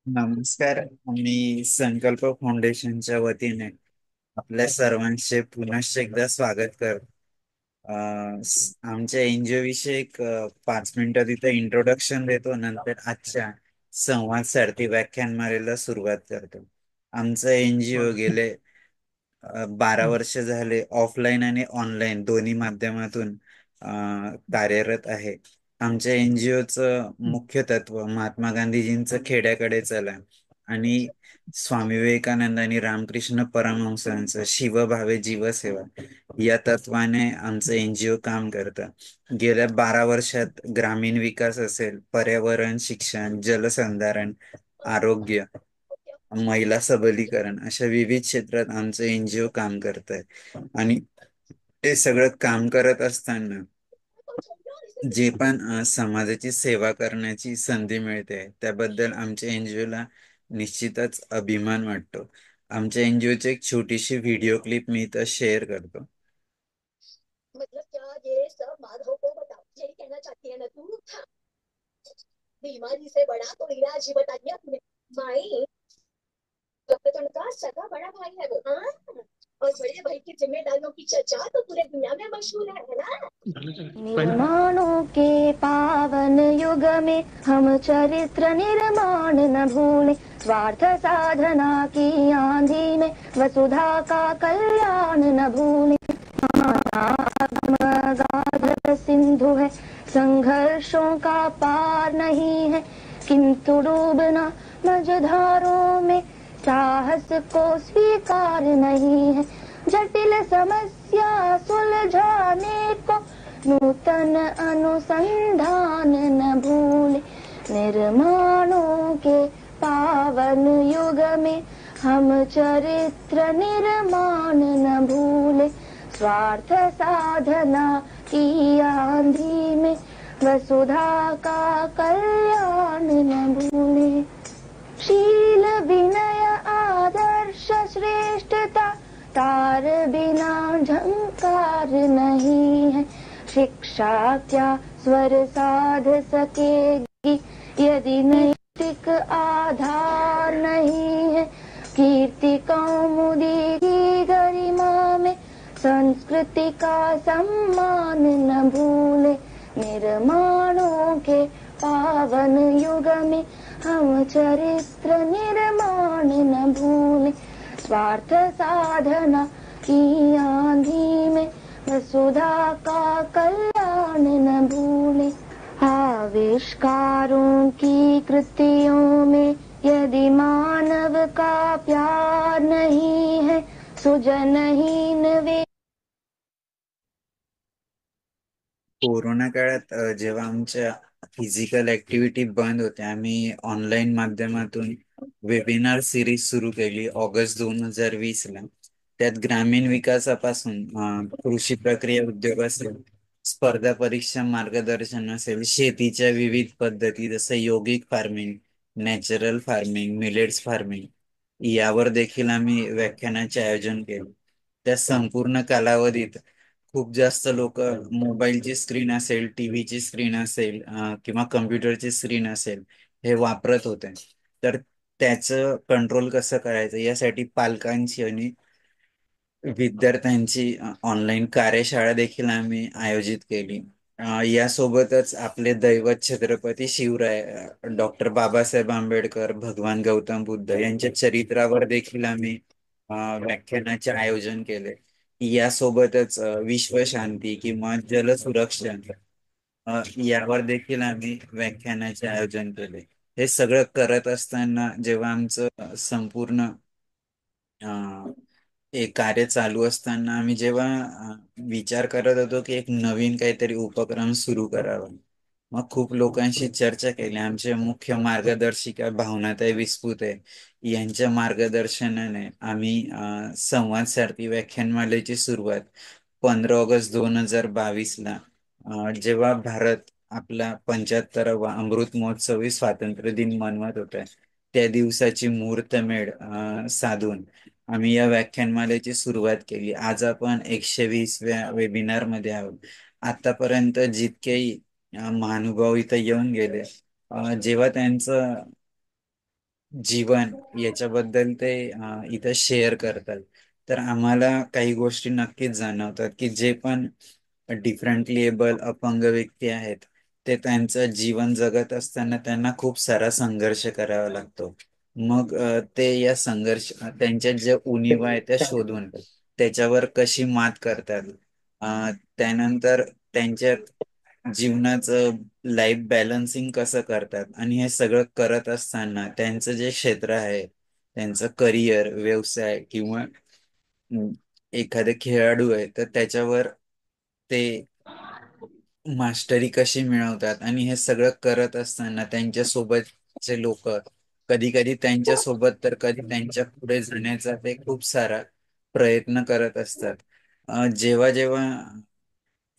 नमस्कार. मी संकल्प फाउंडेशनच्या वतीने आपल्या सर्वांचे पुनश्च एकदा स्वागत करतो. आमच्या एनजीओ विषयी एक 5 मिनिटं तिथे इंट्रोडक्शन देतो, नंतर आजच्या संवाद सारथी व्याख्यानमालेला सुरुवात करतो. आमचं एनजीओ गेले 12 वर्ष झाले ऑफलाईन आणि ऑनलाईन दोन्ही माध्यमातून कार्यरत आहे. आमच्या एनजीओचं मुख्य तत्व महात्मा गांधीजींचं खेड्याकडे चला आणि स्वामी विवेकानंद आणि रामकृष्ण परमहंसांचं शिवभावे जीवसेवा या तत्वाने आमचं एनजीओ काम करतं. गेल्या 12 वर्षात ग्रामीण विकास असेल, पर्यावरण, शिक्षण, जलसंधारण, आरोग्य, महिला सबलीकरण अशा विविध क्षेत्रात आमचं एनजीओ काम करत आहे. आणि हे सगळं काम करत असताना जे पण समाजाची सेवा करण्याची संधी मिळते त्याबद्दल आमच्या एनजीओला निश्चितच अभिमान वाटतो. आमच्या एनजीओची एक छोटीशी व्हिडिओ क्लिप मी इथं शेअर करतो. मतलब क्या ये सब माधव को बताओ, यही कहना चाहती है ना तू? बीमारी से बड़ा तो इलाज ही बता दिया तूने। माई, डॉक्टर का सगा बड़ा भाई है वो। हाँ, और बड़े भाई की जिम्मेदारियों की चर्चा तो पूरे दुनिया में मशहूर है ना। निर्माणों के पावन युग में हम चरित्र निर्माण न भूले, स्वार्थ साधना की आंधी में वसुधा का कल्याण न भूले। गाध सिंधु है, संघर्षों का पार नहीं है, किंतु डूबना मझधारों में साहस को स्वीकार नहीं है। जटिल समस्या सुलझाने को नूतन अनुसंधान न भूले, निर्माणों के पावन युग में हम चरित्र निर्माण न भूले, स्वार्थ साधना की आंधी में वसुधा का कल्याण न भूले। शील विनय आदर्श श्रेष्ठता तार बिना झंकार नहीं है, शिक्षा क्या स्वर साध सकेगी यदि नैतिक आधार नहीं है। कीर्ति कौमुदी की गरिमा में संस्कृति का सम्मान न भूले, निर्माणों के पावन युग में हम चरित्र निर्माण न भूले, स्वार्थ साधना की आंधी में वसुधा का कल्याण न भूले। आविष्कारों की कृतियों में यदि मानव का प्यार नहीं है, सुजनहीन वे। कोरोना काळात जेव्हा आमच्या फिजिकल ऍक्टिव्हिटी बंद होत्या, आम्ही ऑनलाईन माध्यमातून वेबिनार सिरीज सुरू केली ऑगस्ट 2020ला. त्यात ग्रामीण विकासापासून कृषी प्रक्रिया उद्योग असेल, स्पर्धा परीक्षा मार्गदर्शन असेल, शेतीच्या विविध पद्धती जसं yogic farming, natural farming, millets farming यावर देखील आम्ही व्याख्यानाचे आयोजन केले. त्या संपूर्ण कालावधीत खूप जास्त लोक मोबाईलची स्क्रीन असेल, टीव्हीची स्क्रीन असेल किंवा कम्प्युटरची स्क्रीन असेल हे वापरत होते. तर त्याचं कंट्रोल कसं करायचं यासाठी पालकांची आणि विद्यार्थ्यांची ऑनलाईन कार्यशाळा देखील आम्ही आयोजित केली. यासोबतच आपले दैवत छत्रपती शिवराय, डॉक्टर बाबासाहेब आंबेडकर, भगवान गौतम बुद्ध यांच्या चरित्रावर देखील आम्ही व्याख्यानाचे आयोजन केले. यासोबतच विश्वशांती किंवा जलसुरक्षा यावर देखील आम्ही व्याख्यानाचे आयोजन केले. हे सगळं करत असताना जेव्हा आमचं संपूर्ण हे कार्य चालू असताना आम्ही जेव्हा विचार करत होतो की एक नवीन काहीतरी उपक्रम सुरू करावा, मग खूप लोकांशी चर्चा केली. आमचे मुख्य मार्गदर्शिका भावनाताई विस्पुते यांच्या मार्गदर्शनाने आम्ही संवाद सारथी व्याख्यानमालेची सुरुवात 15 ऑगस्ट 2022ला, जेव्हा भारत आपला 75वा अमृत महोत्सवी स्वातंत्र्य दिन मनवत होता, त्या दिवसाची मुहूर्तमेढ साधून आम्ही या व्याख्यानमालेची सुरुवात केली. आज आपण 120व्या वेबिनार मध्ये आहोत. आतापर्यंत जितकेही महानुभाव इथं येऊन गेले, जेव्हा त्यांचं जीवन याच्याबद्दल ते इथं शेअर करतात. तर आम्हाला काही गोष्टी नक्कीच जाणवतात की जे पण डिफरंटली एबल अपंग व्यक्ती आहेत, ते त्यांचं जीवन जगत असताना त्यांना खूप सारा संघर्ष करावा लागतो. मग ते या संघर्ष त्यांच्या ज्या उणिवा आहे त्या शोधून त्याच्यावर कशी मात करतात. त्यानंतर त्यांच्या जीवनाचं लाईफ बॅलन्सिंग कसं करतात, आणि हे सगळं करत असताना त्यांचं जे क्षेत्र आहे, त्यांचं करिअर, व्यवसाय किंवा अं, एखादे खेळाडू आहे, तर त्याच्यावर ते मास्टरी कशी मिळवतात. आणि हे सगळं करत असताना त्यांच्या सोबतचे लोक कधी कधी त्यांच्या सोबत तर कधी त्यांच्या पुढे जाण्याचा ते खूप सारा प्रयत्न करत असतात. जेव्हा जेव्हा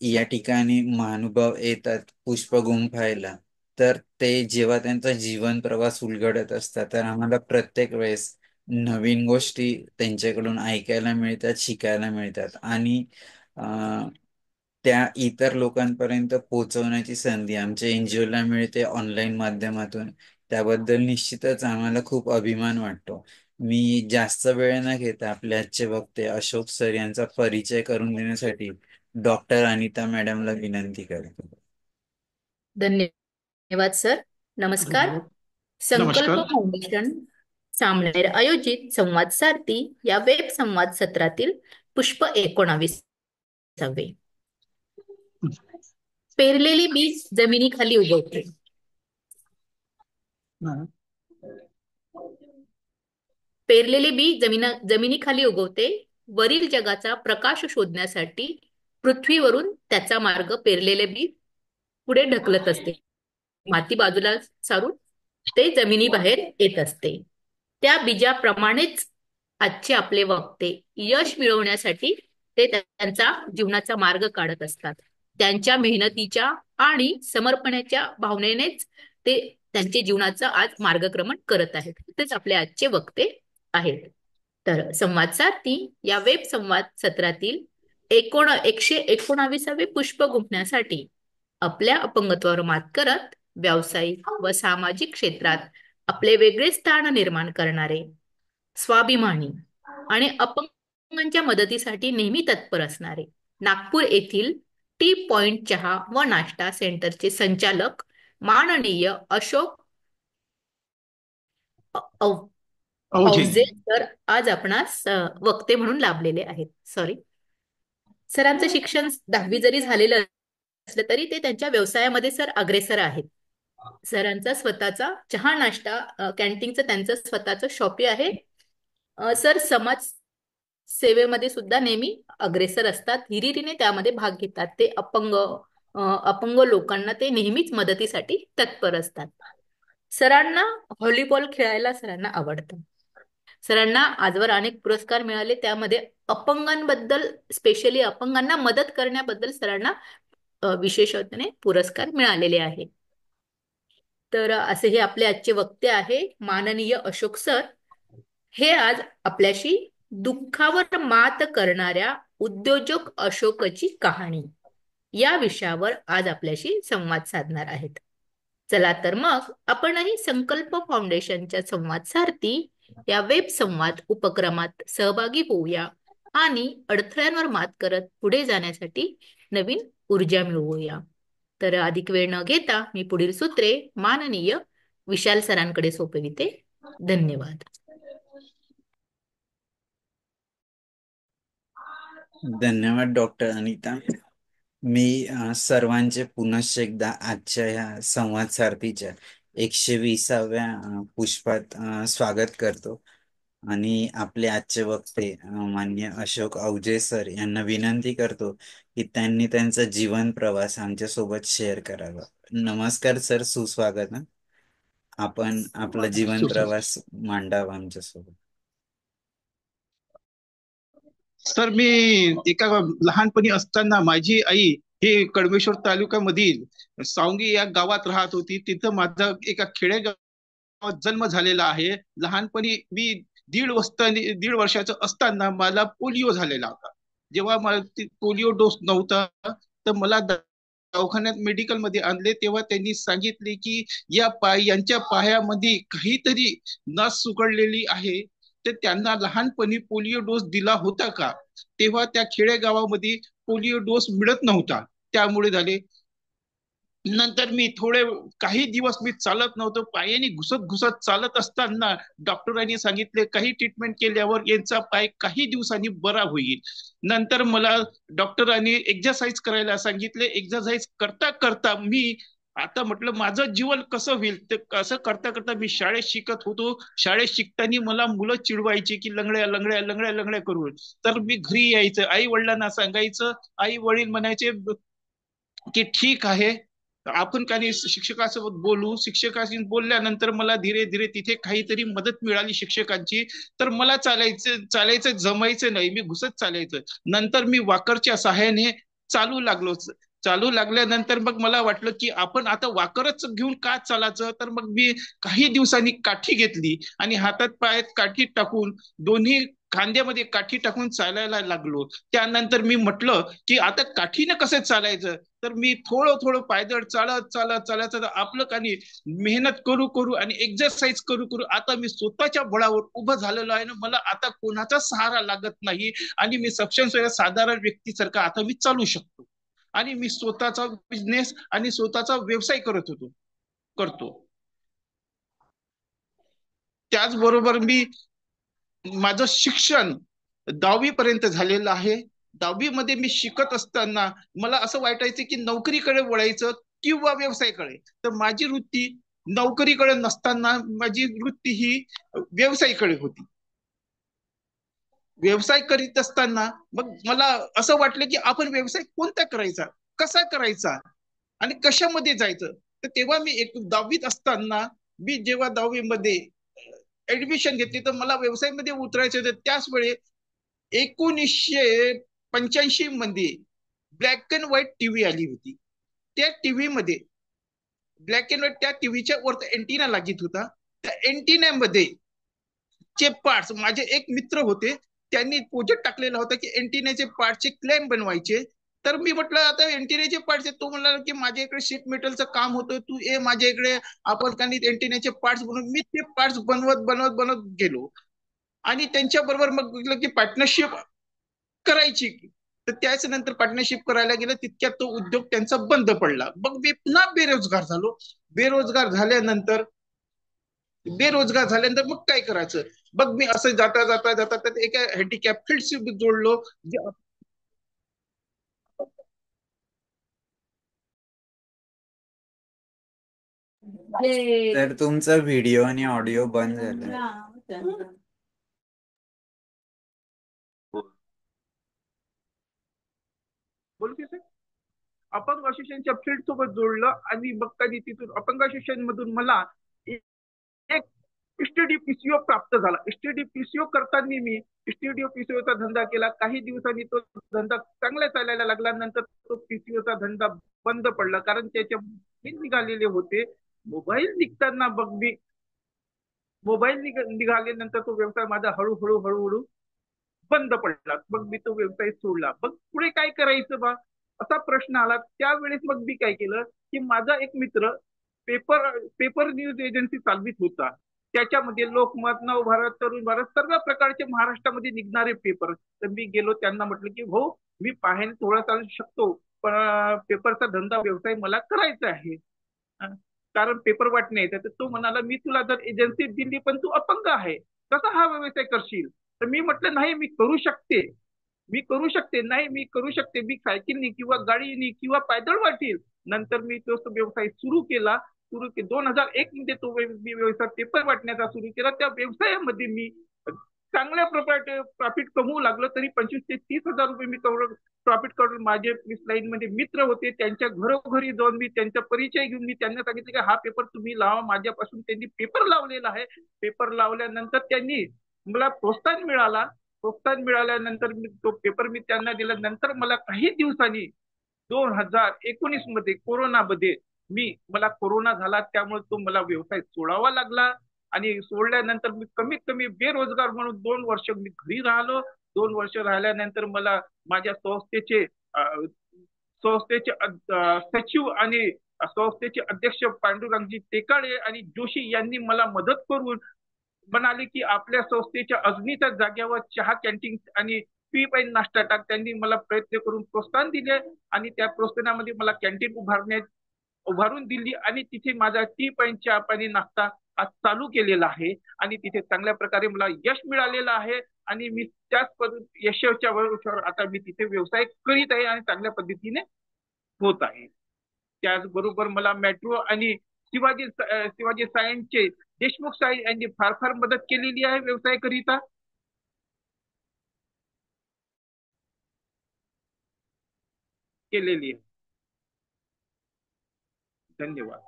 या ठिकाणी महानुभाव येतात पुष्प गुंफायला, तर ते जेव्हा त्यांचा जीवन प्रवास उलगडत असतात, तर आम्हाला प्रत्येक वेळेस नवीन गोष्टी त्यांच्याकडून ऐकायला मिळतात, शिकायला मिळतात. आणि त्या इतर लोकांपर्यंत पोहोचवण्याची संधी आमच्या एनजीओला मिळते ऑनलाईन माध्यमातून. त्याबद्दल निश्चितच आम्हाला खूप अभिमान वाटतो. मी जास्त वेळ न घेता आपले आजचे वक्ते अशोक सर यांचा परिचय करून देण्यासाठी डॉक्टर अनिता मॅडमला विनंती करतो. धन्यवाद सर. नमस्कार. संकल्प नमस्कार. फाउंडेशन सामनेर आयोजित संवाद सारथी या वेब संवाद सत्रातील पुष्प 19वे. पेरलेली बीज जमिनीखाली उगवते. पेरलेले बी जमिनीखाली उगवते. वरील जगाचा प्रकाश शोधण्यासाठी पृथ्वीवरून त्याचा मार्ग पेरलेले बी पुढे ढकलत असते. माती बाजूला सारून ते जमिनीबाहेर येत असते. त्या बीजाप्रमाणेच आजचे आपले वक्ते यश मिळवण्यासाठी ते त्यांचा जीवनाचा मार्ग काढत असतात. त्यांच्या मेहनतीच्या आणि समर्पणाच्या भावनेनेच ते त्यांचे जीवनाचा आज मार्गक्रमण करत आहेत. तेच आपले आजचे वक्ते आहेत. तर संवाद सारथी या वेब संवाद सत्रातील 119वे पुष्प गुंफण्यासाठी आपल्या अपंगत्वावर मात करत व्यावसायिक व सामाजिक क्षेत्रात आपले वेगळे स्थान निर्माण करणारे, स्वाभिमानी आणि अपंगांच्या मदतीसाठी नेहमी तत्पर असणारे नागपूर येथील टी पॉइंट चहा व नाश्ता सेंटरचे संचालक माननीय अशोक अवजी. अवजे सर आज आपणास वक्ते म्हणून लाभलेले आहेत. सॉरी. सरांचं शिक्षण 10वी जरी झालेलं असलं तरी ते त्यांच्या व्यवसायामध्ये सर अग्रेसर आहेत. सरांचा स्वतःचा चहा नाश्ता कॅन्टीनचं त्यांचं स्वतःचं शॉपी आहे. सर समाज सेवेमध्ये सुद्धा नेहमी अग्रेसर असतात. हिरिरीने त्यामध्ये भाग घेतात. ते अपंग लोकांना ते नेहमीच मदतीसाठी तत्पर असतात. सरांना व्हॉलीबॉल खेळायला सरांना आवडतं. सरांना आजवर अनेक पुरस्कार मिळाले. त्यामध्ये अपंगांबद्दल, स्पेशली अपंगांना मदत करण्याबद्दल सरांना विशेषतेने पुरस्कार मिळालेले आहे. तर असे हे आपले आजचे वक्ते आहे माननीय अशोक सर. हे आज आपल्याशी दुःखावर मात करणाऱ्या उद्योजक अशोकची कहाणी या विषयावर आज आपल्याशी संवाद साधणार आहेत. चला तर मग आपणही संकल्प फाउंडेशनच्या संवाद सारथी या वेब संवाद उपक्रमात सहभागी होऊया आणि अडथळ्यांवर मात करत पुढे जाण्यासाठी नवीन ऊर्जा मिळवूया. तर अधिक वेळ न घेता मी पुढील सूत्रे माननीय विशाल सरांकडे सोपविते. धन्यवाद. धन्यवाद डॉक्टर अनिता. मी सर्वांचे पुनश्च एकदा आजच्या ह्या संवाद सारथीच्या 120व्या पुष्पात स्वागत करतो. आणि आपले आजचे वक्ते माननीय अशोक अवजे सर यांना विनंती करतो की त्यांनी त्यांचा जीवन प्रवास आमच्यासोबत शेअर करावा. नमस्कार सर, सुस्वागत. आपण आपला जीवन प्रवास मांडावा आमच्यासोबत. सर, मी एका लहानपणी असताना माझी आई ही कडमेश्वर तालुक्यामधील सावंगी या गावात राहत होती. तिथं माझा एका खेडेगावात जन्म झालेला आहे. लहानपणी मी 1.5 वर्षाचं असताना मला पोलिओ झालेला होता. जेव्हा मला पोलिओ डोस नव्हता तर मला दवाखान्यात मेडिकलमध्ये आणले तेव्हा त्यांनी सांगितले की यांच्या पायामध्ये काहीतरी नस सुकडलेली आहे, तर त्यांना लहानपणी पोलिओ डोस दिला होता का? तेव्हा त्या खेडेगावामध्ये पोलिओ डोस मिळत नव्हता. त्यामुळे झाले. नंतर मी काही दिवस मी चालत नव्हतो, पायाने घुसत घुसत चालत असताना डॉक्टरांनी सांगितले काही ट्रीटमेंट केल्यावर यांचा पाय काही दिवसांनी बरा होईल. नंतर मला डॉक्टरांनी एक्सरसाइज करायला सांगितले. एक्सरसाइज करता करता मी आता म्हटलं माझं जीवन कसं होईल, ते कसं करता करता मी शाळेत शिकत होतो. शाळेत शिकताना मला मुलं चिडवायची की लंगड्या लंगड्या लंगड्या लंगड्या करून. तर मी घरी यायचं, आई वडिलांना सांगायचं. आई वडील म्हणायचे की ठीक आहे, आपण काही शिक्षकासोबत बोलू. शिक्षकाशी बोलल्यानंतर मला धीरे धीरे तिथे काहीतरी मदत मिळाली शिक्षकांची. तर मला चालायचं जमायचं नाही, मी घुसत चालायचं. नंतर मी वॉकरच्या सहाय्याने चालू लागलो. चालू लागल्यानंतर मग मला वाटलं की आपण आता वॉकरच घेऊन का चालायचं. तर मग मी काही दिवसांनी काठी घेतली आणि हातात पायात काठी टाकून, दोन्ही खांद्यामध्ये काठी टाकून चालायला लागलो. त्यानंतर मी म्हटलं की आता काठीनं कसं चालायचं. तर मी थोडं थोडं पायदळ चालत चालत चालत आपलं काही मेहनत करू करू आणि एक्सरसाइज करू करू आता मी स्वतःच्या बळावर उभं झालेलो आहे ना. मला आता कोणाचा सहारा लागत नाही आणि मी सक्षम साधारण व्यक्तीसारखा आता मी चालू शकतो आणि मी स्वतःचा बिझनेस आणि स्वतःचा व्यवसाय करतो. त्याचबरोबर मी माझं शिक्षण 10वी पर्यंत झालेलं आहे. 10वी मध्ये मी शिकत असताना मला असं वाटायचं की नोकरीकडे वळायचं किंवा व्यवसायाकडे. तर माझी वृत्ती नोकरीकडे नसताना माझी वृत्ती ही व्यवसायाकडे होती. व्यवसाय करीत असताना मग मला असं वाटलं की आपण व्यवसाय कोणता करायचा, कसा करायचा आणि कशामध्ये जायचं. तर तेव्हा मी 10वीत असताना मी जेव्हा 10वी मध्ये ऍडमिशन घेतली तर मला व्यवसायामध्ये उतरायचं होतं. त्याच वेळी 1985 मध्ये ब्लॅक अँड व्हाईट टीव्ही आली होती. त्या टीव्ही मध्ये ब्लॅक अँड व्हाईट, त्या टीव्हीच्या वर अँटिना लागत होता. त्या अँटिनामध्ये चे पार्ट्स, माझे एक मित्र होते त्यांनी प्रोजेक्ट टाकलेला होता की अँटिनाचे पार्टचे क्लेम बनवायचे. तर मी म्हटलं आता अँटिनाचे पार्ट्स, तो म्हणला की माझ्या इकडे शीट मेटलचं काम होतं, तू ये माझ्या इकडे, आपण काही अँटिनाचे पार्ट्स बनवून. मी ते पार्ट्स बनवत बनवत बनवत गेलो आणि त्यांच्या बरोबर मग की पार्टनरशिप करायची. तर त्याच नंतर पार्टनरशिप करायला गेलं, तितक्यात तो उद्योग त्यांचा बंद पडला. मग मी पुन्हा बेरोजगार झालो. बेरोजगार झाल्यानंतर मग काय करायचं. मग मी असं जाता जाता जाता एका हँडिकॅप फील्डशी जोडलो. तर तुमचा व्हिडिओ आणि ऑडिओ बंद झाला. बोलते सर, अपंग असोसिएशनच्या फील्ड सोबत जोडलं आणि मग कधी तिथून अपंग असोसिएशन मधून मला एक स्टडी पीसीओ प्राप्त झाला. स्टडी पीसीओ करताना मी स्टुडिओ पीसीओचा धंदा केला. काही दिवसांनी तो धंदा चांगला चालायला लागला. नंतर तो पीसीओचा धंदा बंद पडला कारण त्याच्या निघालेले होते. मोबाईल निघताना बघ मी मोबाईल निघाल्यानंतर तो व्यवसाय माझा हळूहळू हळूहळू बंद पडला. मग मी तो व्यवसाय सोडला. मग पुढे काय करायचं बा असा प्रश्न आला. त्यावेळेस मग मी काय केलं की माझा एक मित्र पेपर न्यूज एजन्सी चालवित होता. त्याच्यामध्ये लोकमत, नवभारत, तरुण भारत, सर्व प्रकारचे महाराष्ट्रामध्ये निघणारे पेपर. तर मी गेलो, त्यांना म्हटलं की हो मी पाहायला थोडा चालू शकतो, पण पेपरचा धंदा व्यवसाय मला करायचा आहे, कारण पेपर वाटणे येते. तर तो म्हणाला मी तुला जर एजन्सी दिली पण तू अपंग आहे, कसा हा व्यवसाय करशील. तर मी म्हटलं नाही मी करू शकते. मी सायकलनी किंवा गाडीनी किंवा पायदळ वाटेल. नंतर मी तो व्यवसाय सुरू केला. 2001 मध्ये तो व्यवसाय पेपर वाटण्याचा सुरू केला. त्या व्यवसायामध्ये मी चांगल्या प्रॉफिट कमवू लागलो. तरी 25,000 ते 30,000 रुपये मी प्रॉफिट करून माझे लाईन मध्ये मित्र होते, त्यांच्या घरोघरी जाऊन मी त्यांचा परिचय घेऊन मी त्यांना सांगितलं की हा पेपर तुम्ही लावा माझ्यापासून. त्यांनी पेपर लावलेला आहे. पेपर लावल्यानंतर त्यांनी मला प्रोत्साहन मिळाल्यानंतर तो पेपर मी त्यांना दिला. नंतर मला काही दिवसांनी 2019 मध्ये कोरोनामध्ये मला कोरोना झाला, त्यामुळे तो मला व्यवसाय सोडावा लागला. आणि सोडल्यानंतर मी कमीत कमी बेरोजगार म्हणून 2 वर्ष मी घरी राहिलो. 2 वर्ष राहिल्यानंतर मला माझ्या संस्थेचे संस्थेचे सचिव आणि संस्थेचे अध्यक्ष पांडुरंगजी टेकाळे आणि जोशी यांनी मला मदत करून म्हणाले की आपल्या संस्थेच्या अजनीच्या जागेवर चहा कॅन्टीन आणि पी पाईन नाश्ता टाक. त्यांनी मला प्रयत्न करून प्रोत्साहन दिले आणि त्या प्रोत्साहनामध्ये मला कॅन्टीन उभारून दिली आणि तिथे माझा टी पाईन चहा पाणी नाश्ता आज चालू केलेला आहे आणि तिथे चांगल्या प्रकारे मला यश मिळालेलं आहे आणि मी त्याच यशाच्या भरोश्यावर आता मी तिथे व्यवसाय करीत आहे आणि चांगल्या पद्धतीने होत आहे. त्याचबरोबर मला मेट्रो आणि शिवाजी सायन्सचे देशमुख साहेब यांनी फार फार मदत केलेली आहे व्यवसाय करिता. केलेली आहे. धन्यवाद.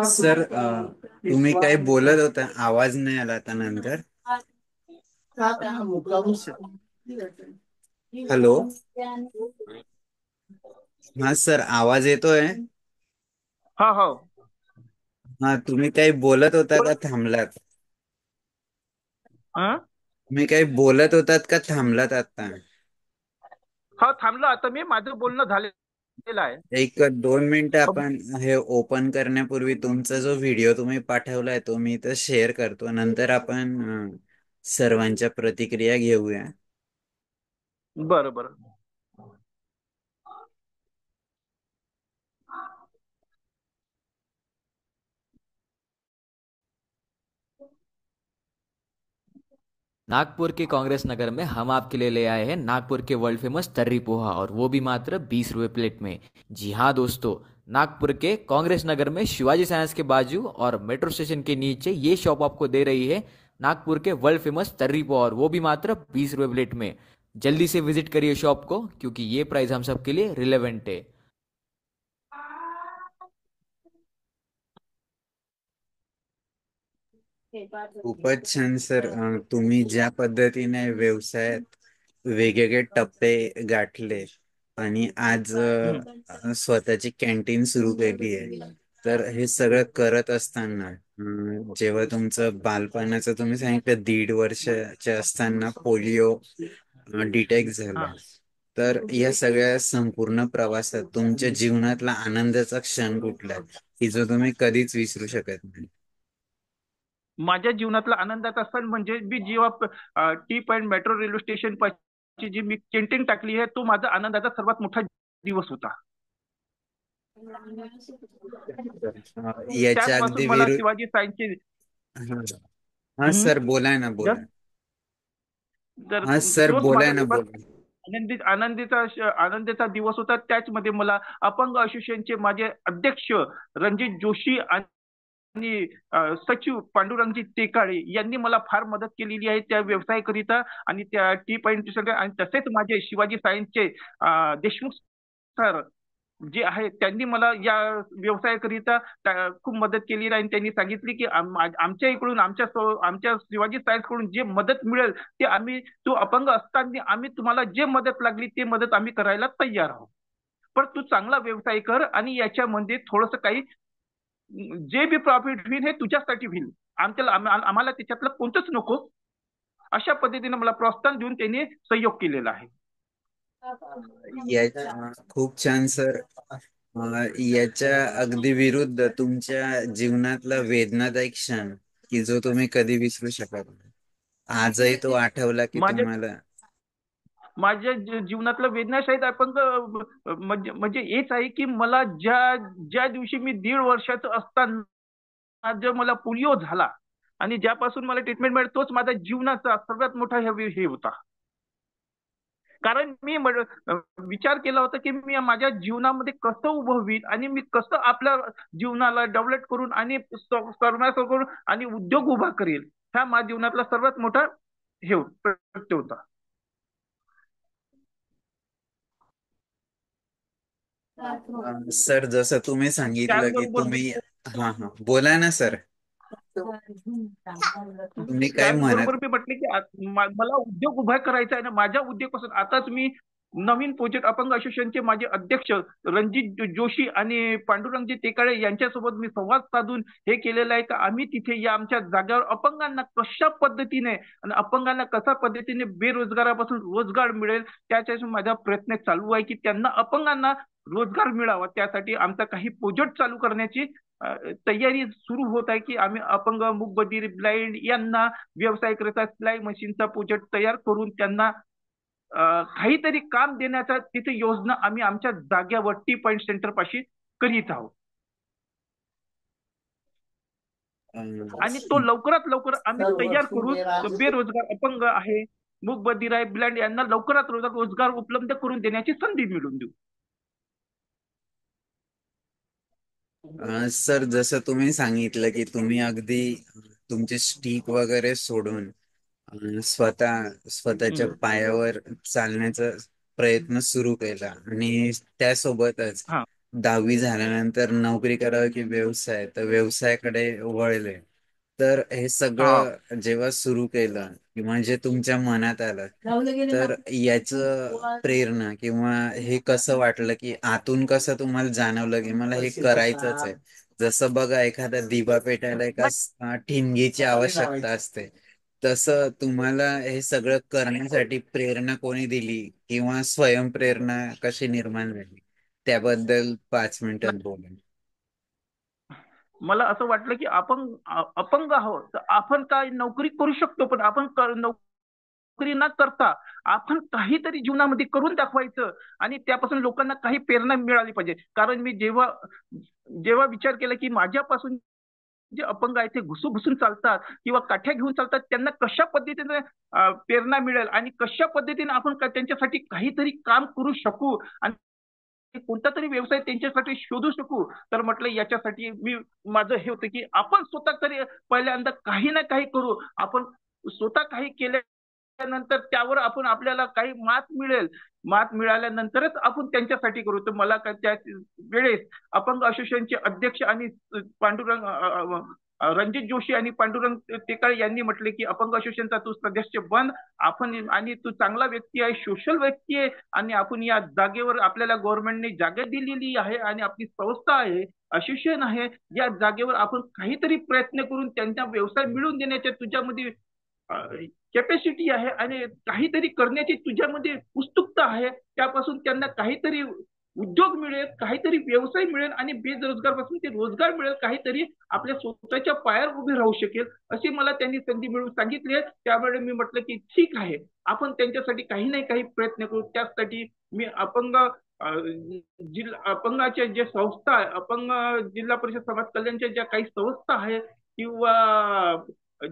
सर तुम्ही काय बोलत होता, आवाज नाही आला आता नंतर. हॅलो. हा सर, आवाज येतोय? हा हो. हा, तुम्ही काही बोलत होता का थांबलात? तुम्ही काही बोलत होतात का थांबलात आता? हा थांबलो आता मी. माझं बोलणं झालेलं आहे. एक 2 मिनिटं आपण हे ओपन करण्यापूर्वी तुमचा जो व्हिडिओ तुम्ही पाठवलाय तो मी इथं शेअर करतो, नंतर आपण सर्वांच्या प्रतिक्रिया घेऊया. बरं बरं. नागपुर के कांग्रेस नगर में हम आपके लिए ले आए हैं नागपुर के वर्ल्ड फेमस तर्री पोहा, और वो भी मात्र 20 रुपये प्लेट में। जी हाँ दोस्तों, नागपुर के कांग्रेस नगर में शिवाजी साइंस के बाजू और मेट्रो स्टेशन के नीचे ये शॉप आपको दे रही है नागपुर के वर्ल्ड फेमस तर्री पोहा, और वो भी मात्र 20 रुपये प्लेट में। जल्दी से विजिट करिए शॉप को, क्योंकि ये प्राइस हम सबके लिए रिलेवेंट है। खूपच छान सर. तुम्ही ज्या पद्धतीने व्यवसायात वेगवेगळे टप्पे गाठले आणि आज स्वतःची कॅन्टीन सुरू केली आहे, तर हे सगळं करत असताना जेव्हा तुमचं बालपणाचं तुम्ही सांगितलं 1.5 वर्षाचे असताना पोलिओ डिटेक्ट झाला, तर या सगळ्या संपूर्ण प्रवासात तुमच्या जीवनातला आनंदाचा क्षण कुठला की जो तुम्ही कधीच विसरू शकत नाही? माझ्या जीवनातला आनंदाचा सण म्हणजे मी जेव्हा T point metro railway station पाशी जी मी कॅन्टीन टाकली आहे, तो माझा आनंदाचा सर्वात मोठा दिवस होता. याच्या त्याचपासून अगदी मला विरुद्ध. शिवाजी सायन्सचे हा सर, बोलाय ना, बोला. तर हा सर, तोच बोलाय माझा ना, सर्वात बोला. आनंदीचा दिवस होता. त्याचमध्ये मला अपंग असोसिएशनचे माझे अध्यक्ष रणजित जोशी आणि सचिव पांडुरंगजी टेकाळे यांनी मला फार मदत केलेली आहे त्या व्यवसायाकरिता आणि त्या टी पॉइंट. आणि तसेच माझे शिवाजी सायन्सचे देशमुख सर जे आहे, त्यांनी मला या व्यवसायाकरिता खूप मदत केली आहे आणि त्यांनी सांगितले की आमच्या इकडून आमच्या शिवाजी सायन्स कडून जे मदत मिळेल ते आम्ही, तो अपंग असताना आम्ही तुम्हाला जे मदत लागली ते मदत आम्ही करायला तयार आहोत, पण तू चांगला व्यवसाय कर आणि याच्यामध्ये थोडस काही जे बी प्रॉफिट होईल हे तुझ्यासाठी होईल, आम्हाला त्याच्यातलं कोणतंच नको, अशा पद्धतीने मला प्रोत्साहन देऊन त्यांनी सहयोग केलेला आहे. खूप छान सर. याच्या अगदी विरुद्ध तुमच्या जीवनातला वेदनादायक क्षण की जो तुम्ही कधी विसरू शकत नाही, आजही तो आठवला की माझ्या तुम्हाला? माझ्या जीवनातलं वेदनाशाही अपंग म्हणजे हेच आहे की मला ज्या दिवशी मी 1.5 वर्षाचं असताना जो मला पोलिओ झाला आणि ज्यापासून मला ट्रीटमेंट मिळाली, तोच माझ्या जीवनाचा सर्वात मोठा हे होता. कारण मी विचार केला होता की मी माझ्या जीवनामध्ये कसं उभं होईल आणि मी कसं आपल्या जीवनाला डेव्हलप करून आणि करून आणि उद्योग उभा करेल, हा माझ्या जीवनातला सर्वात मोठा हे प्रत्यय होता. सर, जसं तुम्ही सांगितलं की त्याचबरोबर तुम्ही. हा हा, बोला ना सर. तुम्ही काय म्हणत? त्याचबरोबर मी म्हटले की मला उद्योग उभा करायचा आहे ना, माझ्या उद्योगापासून आताच मी नवीन प्रोजेक्ट अपंग असोसिएशनचे माझे अध्यक्ष रणजित जोशी आणि पांडुरंगजी टेकाळे यांच्यासोबत मी संवाद साधून हे केलेलं आहे, का आम्ही तिथे या आमच्या जागेवर अपंगांना कशा पद्धतीने आणि अपंगांना कशा पद्धतीने बेरोजगारापासून रोजगार मिळेल त्याच्या माझा प्रयत्न चालू आहे, की त्यांना अपंगांना रोजगार मिळावा. त्यासाठी आमचा काही प्रोजेक्ट चालू करण्याची तयारी सुरू होत आहे, की आम्ही अपंग मूकबधीर ब्लाइंड यांना व्यवसायकरिता सिलाई मशीनचा प्रोजेक्ट तयार करून त्यांना काहीतरी काम देण्याचा तिथे योजना आम्ही आमच्या जाग्यावर टी पॉइंट सेंटर पाशी करीत आहोत. आणि तो लवकरात लवकर आम्ही तयार करून बेरोजगार अपंग आहे, मूकबधीर आहे, ब्लाइंड यांना लवकरात लवकर रोजगार उपलब्ध करून देण्याची संधी मिळवून देऊ. सर, जसं तुम्ही सांगितलं की तुम्ही अगदी तुमचे स्टिक वगैरे सोडून स्वतःच्या पायावर चालण्याचा प्रयत्न सुरू केला आणि त्यासोबतच हा 10वी झाल्यानंतर नोकरी करावी की व्यवसाय, तर व्यवसायाकडे वळले. तर हे हा सगळं जेव्हा सुरू केलं किंवा जे तुमच्या मनात आलं, तर याचं प्रेरणा किंवा हे कसं वाटलं, की आतून कसं तुम्हाला जाणवलं की मला हे करायचंच आहे? जसं बघा, एखादा दिवा पेटायला एका ठिणगीची आवश्यकता असते, तसं तुम्हाला हे सगळं करण्यासाठी प्रेरणा कोणी दिली किंवा स्वयंप्रेरणा कशी निर्माण झाली, त्याबद्दल 5 मिनिटात बोला. मला असं वाटलं की आपण अपंग आहोत तर आपण काय नोकरी करू शकतो, पण आपण नोकरी न करता आपण काहीतरी जीवनामध्ये करून दाखवायचं आणि त्यापासून लोकांना काही प्रेरणा मिळाली पाहिजे. कारण मी जेव्हा जेव्हा विचार केला की माझ्यापासून जे अपंग आहेत ते घुसून चालतात किंवा काठ्या घेऊन चालतात, त्यांना कशा पद्धतीने प्रेरणा मिळेल आणि कशा पद्धतीने आपण त्यांच्यासाठी काहीतरी काम करू शकू आणि कोणता तरी व्यवसाय त्यांच्यासाठी शोधू शकू, तर म्हटलं याच्यासाठी मी माझं हे होतं की आपण स्वतः तरी पहिल्यांदा काही ना काही करू. आपण स्वतः काही केल्यानंतर त्यावर आपण आपल्याला काही मात मिळेल, मात मिळाल्यानंतरच आपण त्यांच्यासाठी करू. तर मला त्या वेळेस अपंग असोसिएशनचे अध्यक्ष आणि पांडुरंग रणजित जोशी आणि पांडुरंग टेकाळे यांनी म्हटले की अपंग असोसिएशनचा तू सदस्य बन, आपण आणि तू चांगला व्यक्ती आहे, सोशल व्यक्ती आहे आणि आपण या जागेवर आपल्याला गव्हर्नमेंटने जागा दिलेली आहे आणि आपली संस्था आहे, असोसिएशन आहे, या जागेवर आपण काहीतरी प्रयत्न करून त्यांचा व्यवसाय मिळवून देण्याच्या तुझ्यामध्ये कॅपॅसिटी आहे आणि काहीतरी करण्याची तुझ्यामध्ये उत्सुकता आहे. त्यापासून त्यांना काहीतरी उद्योग मिळेल, काहीतरी व्यवसाय मिळेल आणि बेरोजगार पासून ते रोजगार मिळेल, काहीतरी आपल्या स्वतःच्या पायावर उभे राहू शकेल अशी मला त्यांनी संधी मिळवून सांगितली. त्यावेळी मी म्हटलं की ठीक आहे, आपण त्यांच्यासाठी काही नाही काही प्रयत्न करू. त्यासाठी मी अपंग जिल्हा अपंगाच्या ज्या संस्था आहे, अपंग जिल्हा परिषद समाज कल्याणच्या ज्या काही संस्था आहे किंवा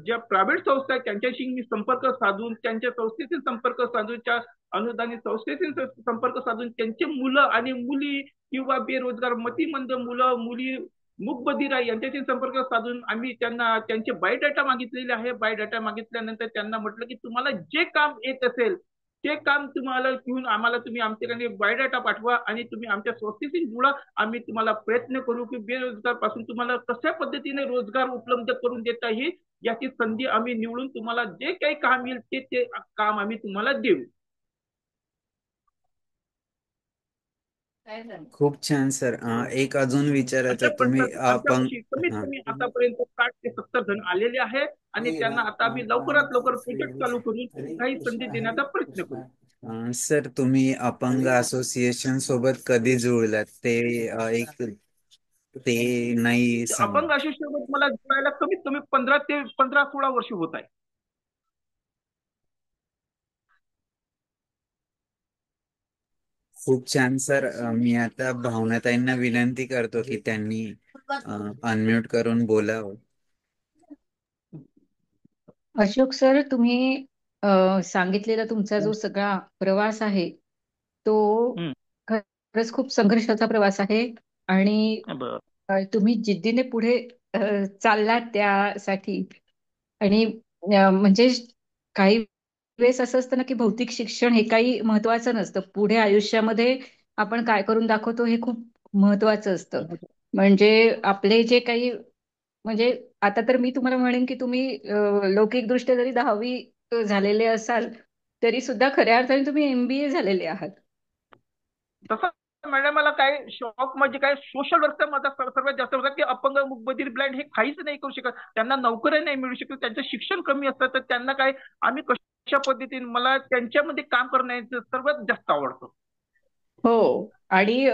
ज्या प्रायव्हेट संस्था आहेत त्यांच्याशी मी संपर्क साधून, त्यांच्या संस्थेशी संपर्क साधून, त्या अनुदानित संस्थेशी संपर्क साधून त्यांचे मुलं आणि मुली किंवा बेरोजगार मतिमंद मुलं मुली मूकबधीर आहे यांच्याशी संपर्क साधून आम्ही त्यांना त्यांचे बायोडाटा मागितलेले आहे. बायोडाटा मागितल्यानंतर त्यांना म्हटलं की तुम्हाला जे काम येत असेल ते काम तुम्हाला घेऊन आम्हाला तुम्ही आमच्याकडे बायोडाटा पाठवा आणि तुम्ही आमच्या संस्थेशी जुळा. आम्ही तुम्हाला प्रयत्न करू की बेरोजगार पासून तुम्हाला कशा पद्धतीने रोजगार उपलब्ध करून देता येईल याची संधी आम्ही निवडून तुम्हाला जे काही काम येईल ते काम आम्ही तुम्हाला देऊ. खूप छान सर. एक अजून विचारायचं, अशा तुम्ही प्रकारे अपंग आमच्यापाशी कमीत हा कमी आतापर्यंत 60 ते 70 जण आलेले आहे आणि त्यांना आता आम्ही लवकरात लवकर प्रोजेक्ट चालू करून काही संधी देण्याचा प्रयत्न करू. सर, तुम्ही अपंग असोसिएशन सोबत कधी जुळलात, ते एक ते नाही सांग. अपंग असोसिएशनसोबत मला जोडायला कमीत कमी 15 ते 16 वर्ष होत आहे. खूप छान सर. मी आता भावनाताईंना विनंती करतो की त्यांनी अनम्यूट करून बोलावं. अशोक सर, तुम्ही सांगितलेला तुमचा जो सगळा प्रवास आहे तो हम्म. खरंच खूप संघर्षाचा प्रवास आहे आणि बरं. तुम्ही जिद्दीने पुढे चाललात त्यासाठी. आणि म्हणजे काही वेळेस असं असतं ना की भौतिक शिक्षण हे काही महत्वाचं नसतं, पुढे आयुष्यामध्ये आपण काय करून दाखवतो हे खूप महत्वाचं असतं. म्हणजे आपले जे काही, म्हणजे आता तर मी तुम्हाला म्हणेन की तुम्ही लौकिकदृष्ट्या जरी 10वी झालेले असाल तरी सुद्धा खऱ्या अर्थाने तुम्ही MBA झालेले आहात. तसं मॅडम मला काय शॉक म्हणजे काय सोशल वर्कचा माझा सर्वात जास्त होता की अपंग मूकबधीर ब्लाइंड हे काहीच नाही करू शकत, त्यांना नोकरी नाही मिळू शकत, त्यांचं शिक्षण कमी असतं, तर त्यांना काय आम्ही कशा पद्धतीने मला त्यांच्यामध्ये काम करण्याचं सर्वात जास्त आवडतं. हो. आणि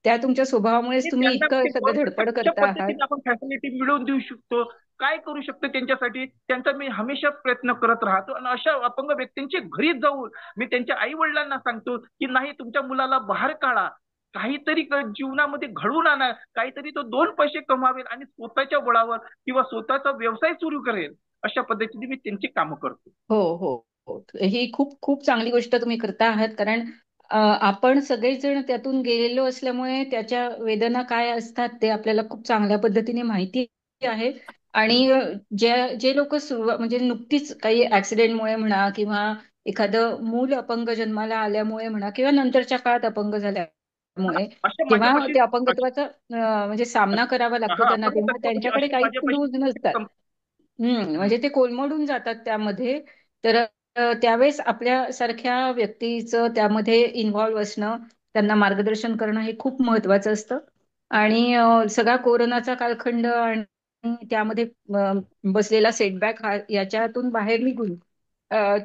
त्या तुमच्या स्वभावामुळेच आणि तुम्ही त्यांना इतकं ते सगळं गव्हर्नमेंटच्या धडपड कशा करता आहात. पद्धतीने आपण फॅसिलिटी मिळवून देऊ शकतो, काय करू शकतो त्यांच्यासाठी, त्यांचा मी हमेशा प्रयत्न करत राहतो. आणि अशा अपंग व्यक्तींच्या घरी जाऊन मी त्यांच्या आई वडिलांना सांगतो की नाही, तुमच्या मुलाला बाहेर काढा, काहीतरी जीवनामध्ये घडवून आणा, काहीतरी तो 2 पैसे कमावेल आणि स्वतःच्या बळावर किंवा स्वतःचा व्यवसाय सुरू करेल, अशा पद्धतीने मी त्यांची कामं करतो. हो, हो, हो. ही खूप खूप चांगली गोष्ट तुम्ही करता आहात, कारण आपण सगळेजण त्यातून गेलेलो असल्यामुळे त्याच्या वेदना काय असतात ते आपल्याला खूप चांगल्या पद्धतीने माहिती आहे. आणि जे लोक म्हणजे नुकतीच काही ऍक्सिडेंटमुळे म्हणा किंवा एखादं मूल अपंग जन्माला आल्यामुळे म्हणा किंवा नंतरच्या काळात अपंग झाल्यामुळे अशा माझ्या जेव्हा अशी ते अपंगत्वाचा म्हणजे सामना करावा लागतो हा त्यांना, तेव्हा अपंगत्वाची त्यांच्याकडे अशी काहीच माझ्यापाशी क्लूज नसतात. हम्म. म्हणजे ते कोलमडून जातात त्यामध्ये. तर त्यावेळेस आपल्यासारख्या व्यक्तीचं त्यामध्ये इन्व्हॉल्व्ह असणं, त्यांना मार्गदर्शन करणं हे खूप महत्वाचं असतं. आणि सगळा कोरोनाचा कालखंड आणि त्यामध्ये बसलेला सेटबॅक याच्यातून बाहेर निघून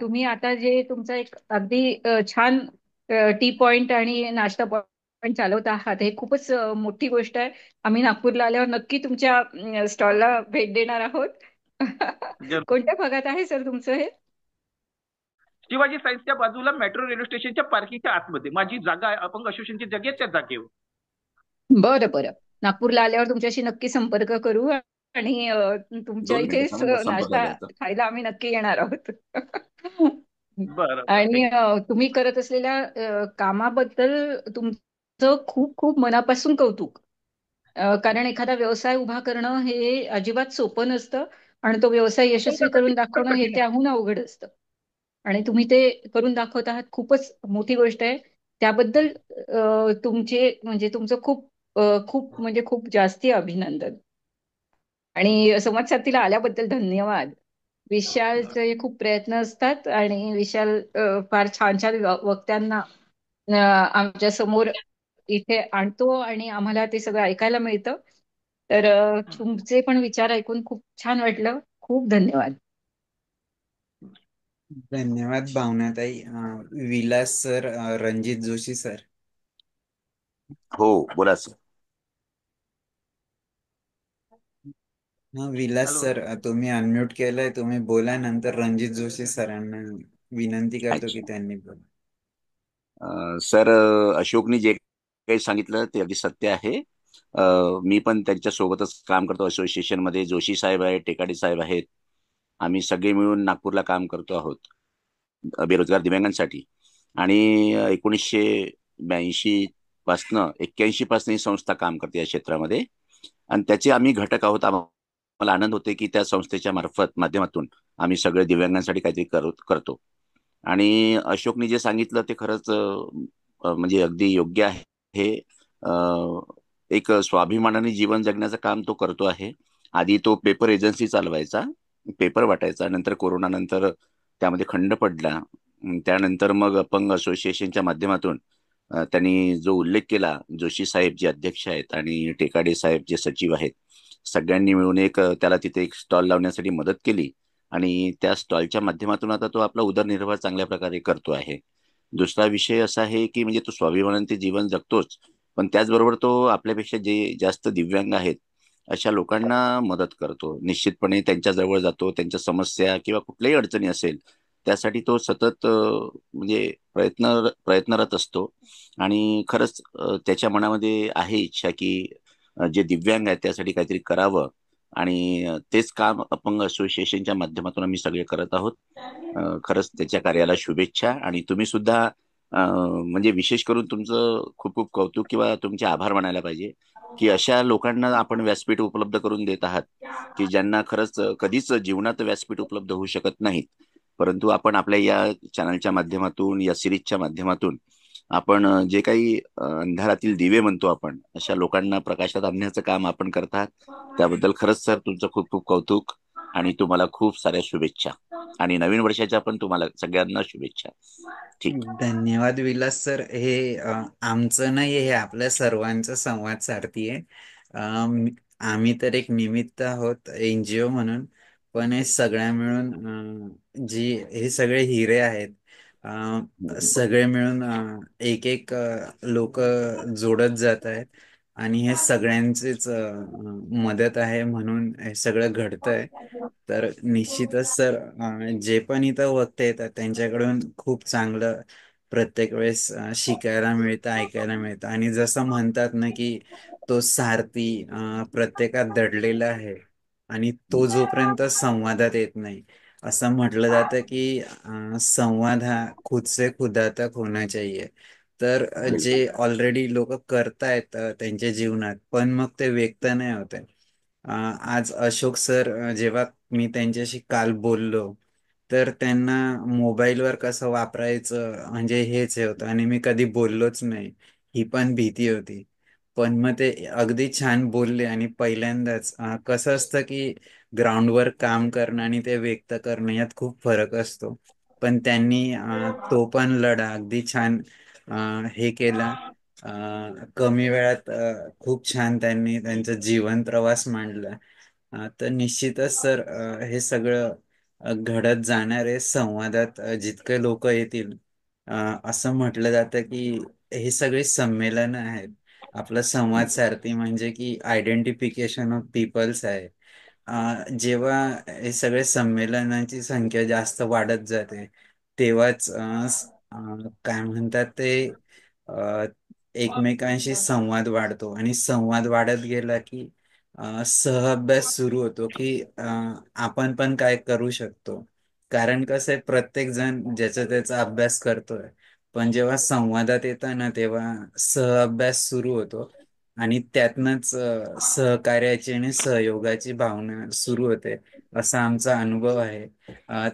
तुम्ही आता जे तुमचा एक अगदी छान टी पॉइंट आणि नाश्ता पॉइंट चालवत आहात, हे खूपच मोठी गोष्ट आहे. आम्ही नागपूरला आल्यावर नक्की तुमच्या स्टॉलला भेट देणार आहोत. जरूर. कोणत्या भागात आहे सर तुमचं हे? शिवाजी साईडच्या बाजूला मेट्रो रेल्वे स्टेशनच्या पार्किंगच्या आतमध्ये माझी जागा आहे, अपंग असोसिएशनची जागा आहे, त्या जागेवर. बरं, बरं. नागपूरला आल्यावर तुमच्याशी नक्की संपर्क करू आणि तुमच्या 2 मिनिटं इथेच थांबा, बस संपत नाश्ता आले आता. खायला आम्ही नक्की येणार आहोत. बरं बरं, आणि थँक्यू. तुम्ही करत असलेल्या कामाबद्दल तुमचं खूप खूप मनापासून कौतुक. कारण एखादा व्यवसाय उभा करणं हे अजिबात सोपं नसतं आणि तो व्यवसाय यशस्वी अपंगासाठी करून दाखवणं हे कठीण आहे. त्याहून अवघड असतं. आणि तुम्ही ते करून दाखवत आहात, खूपच मोठी गोष्ट आहे. त्याबद्दल तुमचे म्हणजे तुमचं खूप खूप म्हणजे खूप जास्ती अभिनंदन. आणि संवाद साधीला आल्याबद्दल धन्यवाद. विशालचे खूप प्रयत्न असतात आणि विशाल फार छान छान वक्त्यांना आमच्या समोर इथे आणतो आणि आम्हाला ते सगळं ऐकायला मिळतं. तर तुमचे पण विचार ऐकून खूप छान वाटलं. खूप धन्यवाद. धन्यवाद भावनाताई. Vilas sir, Ranjit Joshi sir. हो, बोला सर. विलास हॅलो. सर, तुम्ही अनम्यूट केलंय, तुम्ही बोला. नंतर रणजित जोशी सरांना विनंती करतो की अच्छा. त्यांनी बोला. सर, अशोकनी जे काही सांगितलं ते अगदी सत्य आहे. मी पण त्यांच्या सोबतच काम करतो असोसिएशन मध्ये. जोशी साहेब आहेत, टेकाडे साहेब आहेत, आम्ही सगळे मिळून नागपूरला काम करतो आहोत बेरोजगार दिव्यांगांसाठी. आणि 1982 पासनं 81 पासून ही संस्था काम करते या क्षेत्रामध्ये, आणि त्याचे आम्ही घटक आहोत. मला आनंद होते की त्या संस्थेच्या माध्यमातून आम्ही सगळे दिव्यांगांसाठी काहीतरी करतो. आणि अशोकनी जे सांगितलं ते खरंच म्हणजे अगदी योग्य आहे. हे एक स्वाभिमानाने जीवन जगण्याचं काम तो करतो आहे. आधी तो पेपर एजन्सी चालवायचा, पेपर वाटायचा. नंतर कोरोना नंतर त्यामध्ये खंड पडला. त्यानंतर मग अपंग असोसिएशनच्या माध्यमातून त्यांनी जो उल्लेख केला, जोशी साहेब जे अध्यक्ष आहेत आणि टेकाडे साहेब जे सचिव आहेत, सगळ्यांनी मिळून एक त्याला तिथे एक स्टॉल लावण्यासाठी मदत केली. आणि त्या स्टॉलच्या माध्यमातून आता तो आपला उदरनिर्वाह चांगल्या प्रकारे करतो आहे. दुसरा विषय असा आहे की म्हणजे तो स्वाभिमानाने ते जीवन जगतोच, पण त्याचबरोबर तो आपल्यापेक्षा जे जास्त दिव्यांग आहेत अशा लोकांना मदत करतो. निश्चितपणे त्यांच्या जवळ जातो, त्यांच्या समस्या किंवा कुठल्याही अडचणी असेल त्यासाठी तो सतत म्हणजे प्रयत्नरत असतो. आणि खरंच त्याच्या मनामध्ये आहे इच्छा की जे दिव्यांग आहेत त्यासाठी काहीतरी करावं. आणि तेच काम अपंग असोसिएशनच्या माध्यमातून आम्ही सगळे करत आहोत. खरंच त्याच्या कार्याला शुभेच्छा. आणि तुम्ही सुद्धा म्हणजे विशेष करून तुमचं खूप खूप कौतुक किंवा तुमचे आभार मानायला पाहिजे की अशा लोकांना आपण व्यासपीठ उपलब्ध करून देत आहात की ज्यांना खरंच कधीच जीवनात व्यासपीठ उपलब्ध होऊ शकत नाहीत. परंतु आपण आपल्या या चॅनलच्या माध्यमातून, या सिरीजच्या माध्यमातून आपण जे काही अंधारातील दिवे म्हणतो आपण, अशा लोकांना प्रकाशात आणण्याचं काम आपण करतात. त्याबद्दल खरंच सर तुमचं खूप खूप कौतुक. आणि तुम्हाला खूप साऱ्या शुभेच्छा आणि नवीन वर्षाच्या पण तुम्हाला सगळ्यांना शुभेच्छा. ठीक. धन्यवाद विलास सर. हे आमचं नाही, हे आपल्या सर्वांचा संवाद सारथी आहे. आम्ही तर एक निमित्त आहोत एनजीओ म्हणून, पण हे सगळ्या मिळून हे सगळे हिरे आहेत. सगळे मिळून एक एक लोक जोडत जात आहेत आणि हे सगळ्यांचीच मदत आहे म्हणून हे सगळं घडतंय. तर निश्चितच सर, जे पण इथं वक्ते येतात त्यांच्याकडून खूप चांगलं प्रत्येक वेळेस शिकायला मिळतं, ऐकायला मिळतं. आणि जसं म्हणतात ना की तो सारथी प्रत्येकात दडलेला आहे आणि तो जोपर्यंत संवादात येत नाही, असं म्हटलं जातं की संवाद हा खुद से खुदा तक होना चाहिए. तर जे बिलकुल. ऑलरेडी लोक करतायत त्यांच्या जीवनात, पण मग ते व्यक्त नाही होते. आज अशोक सर, जेव्हा मी त्यांच्याशी काल बोललो, तर त्यांना मोबाईलवर कसं वापरायचं म्हणजे हेच हे होतं आणि मी कधी बोललोच नाही, ही पण भीती होती. पण मग ते अगदी छान बोलले आणि पहिल्यांदाच कसं असतं की ग्राउंडवर काम करणं आणि ते व्यक्त करणं यात खूप फरक असतो. पण त्यांनी तो पण लढा अगदी छान हे केला. कमी वेळात खूप छान त्यांनी त्यांचा जीवन प्रवास मांडला. तर निश्चितच सर, हे सगळं घडत जाणारे संवादात जितके लोक येतील, असं म्हटलं जातं की हे सगळे संमेलन आहेत. आपलं संवाद सारथी म्हणजे की आयडेंटिफिकेशन ऑफ पीपल्स आहे. जेव्हा हे सगळे संमेलनाची संख्या जास्त वाढत जाते, तेव्हाच काय म्हणतात ते, अ, एकमेकांशी संवाद वाढतो आणि संवाद वाढत गेला की सहअभ्यास सुरू होतो की आपण पण काय करू शकतो. कारण कसं आहे, प्रत्येक जण ज्याचा त्याचा अभ्यास करतोय, पण जेव्हा संवादात येतं ना तेव्हा सहअभ्यास सुरू होतो आणि त्यातनंच सहकार्याची आणि सहयोगाची भावना सुरू होते. असा आमचा अनुभव आहे.